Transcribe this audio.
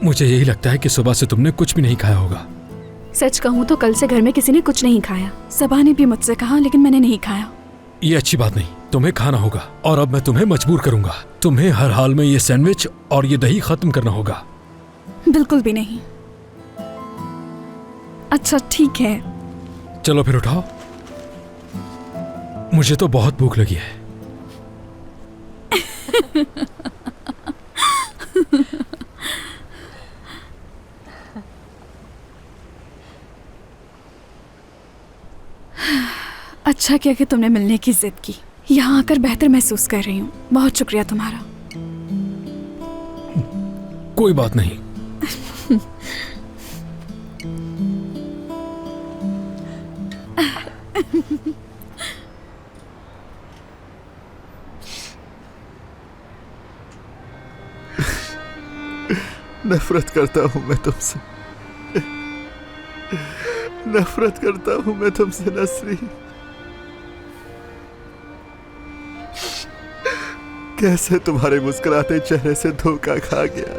मुझे यही लगता है कि सुबह से तुमने कुछ भी नहीं खाया होगा। सच कहूँ तो कल से घर में किसी ने कुछ नहीं खाया। सबा ने भी मुझसे कहा लेकिन मैंने नहीं खाया। ये अच्छी बात नहीं, तुम्हें खाना होगा और अब मैं तुम्हें मजबूर करूंगा। तुम्हें हर हाल में ये सैंडविच और ये दही खत्म करना होगा। बिल्कुल भी नहीं। अच्छा ठीक है। चलो फिर उठाओ, मुझे तो बहुत भूख लगी है। अच्छा किया कि तुमने मिलने की जिद की। यहाँ आकर बेहतर महसूस कर रही हूँ। बहुत शुक्रिया तुम्हारा। कोई बात नहीं। नफरत करता हूं मैं तुमसे, नफरत करता हूं मैं तुमसे नसरीन। कैसे तुम्हारे मुस्कुराते चेहरे से धोखा खा गया।